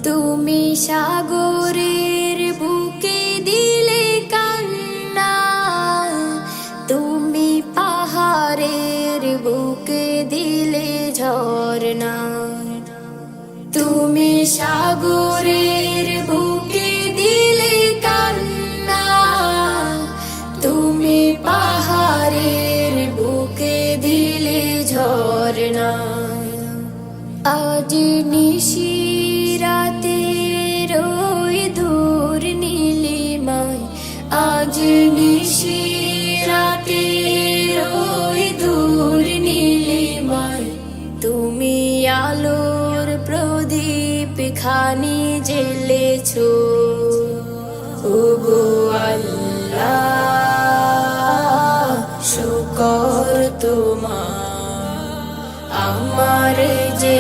তুমি সাগরের বুকে দিলে কান্না, তুমি পাহাড়ের বুকে দিলে ঝরনা। তুমি সাগরের বুকে দিলে কান্না, তুমি পাহাড়ের বুকে দিলে ঝরনা। আজ নিশিরাতে রই দূর নীলিমায়, আজ নিশিরাতে রই দূর নীলিমায়, তুমি আলোর প্রদীপ খানি জ্বেলেছো। ওগো আল্লাহ শুকর তোমার, আমার যে